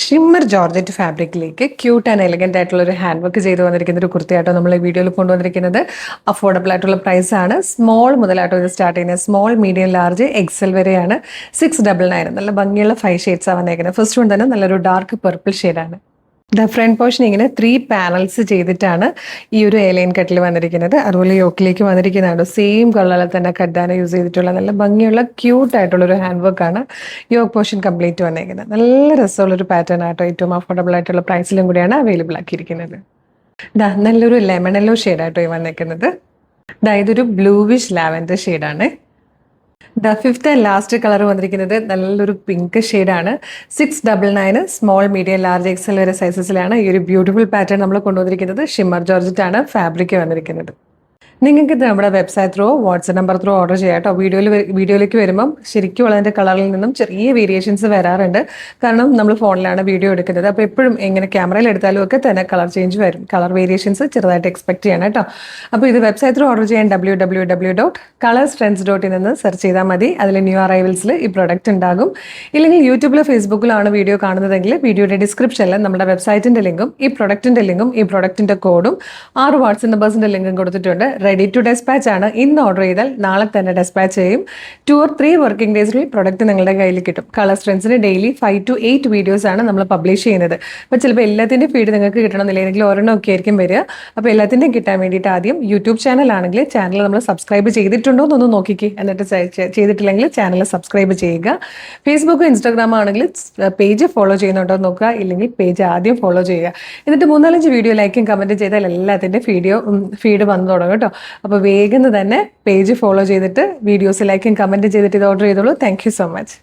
Shimmer georgette ഫാബ്രിക്കിലേക്ക് cute and elegant ആയിട്ടുള്ള ഒരു ഹാൻഡ് വർക്ക് ചെയ്ത് വന്നിരിക്കുന്ന ഒരു കുർത്തിയായിട്ടോ നമ്മൾ ഈ വീഡിയോയിൽ കൊണ്ടുവന്നിരിക്കുന്നത്. അഫോർഡബിൾ ആയിട്ടുള്ള പ്രൈസ് ആണ്. സ്മോൾ മുതലായിട്ടോ ഇത് സ്റ്റാർട്ട് ചെയ്യുന്നത്. സ്മോൾ, മീഡിയം, ലാർജ്, എക്സൽ വരെയാണ്. 699. നല്ല ഭംഗിയുള്ള 5 ഷെയ്ഡ്സാണ് വന്നേക്കുന്നത്. ഫസ്റ്റ് വൺ തന്നെ നല്ലൊരു ഡാർക്ക് പർപ്പിൾ ഷെയ്ഡാണ്. ഫ്രണ്ട് പോർഷൻ ഇങ്ങനെ 3 പാനൽസ് ചെയ്തിട്ടാണ് ഈ ഒരു എലൈൻ കട്ടിൽ വന്നിരിക്കുന്നത്. അതുപോലെ യോക്കിലേക്ക് വന്നിരിക്കുന്നതാണ് സെയിം കളറിൽ തന്നെ കഡ്ഡാന യൂസ് ചെയ്തിട്ടുള്ള നല്ല ഭംഗിയുള്ള ക്യൂട്ട് ആയിട്ടുള്ള ഒരു ഹാൻഡ് വർക്ക് ആണ് യോക്ക് പോർഷൻ കംപ്ലീറ്റ് വന്നിരിക്കുന്നത്. നല്ല രസമുള്ളൊരു പാറ്റേൺ ആട്ടോ. ഏറ്റവും അഫോർഡബിൾ ആയിട്ടുള്ള പ്രൈസിലും കൂടിയാണ് അവൈലബിൾ ആക്കിയിരിക്കുന്നത്. നല്ലൊരു ലെമൺ യെല്ലോ ഷെയ്ഡായിട്ടോ ഈ വന്നിരിക്കുന്നത്. ഇതൊരു ബ്ലൂവിഷ് ലാവൻഡർ ഷെയ്ഡാണ്. ഫിഫ്ത്ത് ആൻഡ് ലാസ്റ്റ് കളർ വന്നിരിക്കുന്നത് നല്ലൊരു പിങ്ക് ഷെയ്ഡാണ്. 699. സ്മോൾ, മീഡിയം, ലാർജ്, എക്സൽ വരെ സൈസസിലാണ് ഈ ഒരു ബ്യൂട്ടിഫുൾ പാറ്റേൺ നമ്മൾ കൊണ്ടുവന്നിരിക്കുന്നത്. ഷിമ്മർ ജോർജറ്റ് ആണ് ഫാബ്രിക് വന്നിരിക്കുന്നത്. നിങ്ങൾക്ക് ഇത് നമ്മുടെ website through, WhatsApp number through order ചെയ്യാം കേട്ടോ. വീഡിയോയിലേക്ക് വരുമ്പം ശരിക്കും അതിൻ്റെ കളറിൽ നിന്നും ചെറിയ വേരിയേഷൻസ് വരാറുണ്ട്. കാരണം നമ്മൾ ഫോണിലാണ് വീഡിയോ എടുക്കുന്നത്. അപ്പോൾ എപ്പോഴും എങ്ങനെ ക്യാമറയിൽ എടുത്താലും ഒക്കെ തന്നെ കളർ ചേഞ്ച് വരും. കളർ വേരിയേഷൻസ് ചെറുതായിട്ട് എക്സ്പെക്ട് ചെയ്യണം കേട്ടോ. അപ്പോൾ ഇത് വെബ്സൈറ്റ് ത്രൂ ഓർഡർ ചെയ്യാൻ www.colorstrends.in എന്ന് സെർച്ച് ചെയ്താൽ മതി. അതിൽ ന്യൂ അറൈവൽസിൽ ഈ പ്രൊഡക്റ്റ് ഉണ്ടാകും. ഇല്ലെങ്കിൽ യൂട്യൂബിലോ ഫേസ്ബുക്കിലാണ് വീഡിയോ കാണുന്നതെങ്കിൽ വീഡിയോയുടെ ഡിസ്ക്രിപ്ഷനിൽ നമ്മുടെ വെബ്സൈറ്റിൻ്റെ ലിങ്കും ഈ പ്രൊഡക്റ്റിൻ്റെ ലിങ്കും ഈ പ്രൊഡക്റ്റിൻ്റെ കോഡും 6 വാട്സ്ആപ്പ് നമ്പേഴ്സിൻ്റെ ലിങ്കും കൊടുത്തിട്ടുണ്ട്. റെഡി ടു ഡെസ്പാച്ച് ആണ്. ഇന്ന് ഓർഡർ ചെയ്താൽ നാളെ തന്നെ ഡെസ്പാച്ച് ചെയ്യും. 2 or 3 വർക്കിംഗ് ഡേയ്സിൽ പ്രൊഡക്റ്റ് നിങ്ങളുടെ കയ്യിൽ കിട്ടും. കളർ സ്ട്രെൻസിന് ഡെയിലി 5 to 8 വീഡിയോസ് ആണ് നമ്മൾ പബ്ലിഷ് ചെയ്യുന്നത്. അപ്പോൾ ചിലപ്പോൾ എല്ലാത്തിൻ്റെയും ഫീഡ് നിങ്ങൾക്ക് കിട്ടണമെന്നില്ല, ഏതെങ്കിലും ഒരെണ്ണം ഒക്കെ ആയിരിക്കും വരിക. അപ്പോൾ എല്ലാത്തിൻ്റെയും കിട്ടാൻ വേണ്ടിയിട്ട് ആദ്യം യൂട്യൂബ് ചാനലാണെങ്കിൽ ചാനൽ നമ്മൾ സബ്സ്ക്രൈബ് ചെയ്തിട്ടുണ്ടോ എന്നൊന്ന് നോക്കിക്കേ. എന്നിട്ട് ചെയ്തിട്ടില്ലെങ്കിൽ ചാനൽ സബ്സ്ക്രൈബ് ചെയ്യുക. ഫേസ്ബുക്ക്, ഇൻസ്റ്റാഗ്രാം ആണെങ്കിൽ പേജ് ഫോളോ ചെയ്യുന്നുണ്ടോ എന്ന് നോക്കുക. ഇല്ലെങ്കിൽ പേജ് ആദ്യം ഫോളോ ചെയ്യുക. എന്നിട്ട് 3-4 വീഡിയോ ലൈക്കും കമൻറ്റും ചെയ്താൽ എല്ലാത്തിൻ്റെ ഫീഡ് വന്നു തുടങ്ങും കേട്ടോ. അപ്പോൾ വേഗം തന്നെ പേജ് ഫോളോ ചെയ്തിട്ട് വീഡിയോസ് ലൈക്കും കമൻറ്റ് ചെയ്തിട്ട് ഇത് ഓർഡർ ചെയ്തോളൂ. Thank you so much.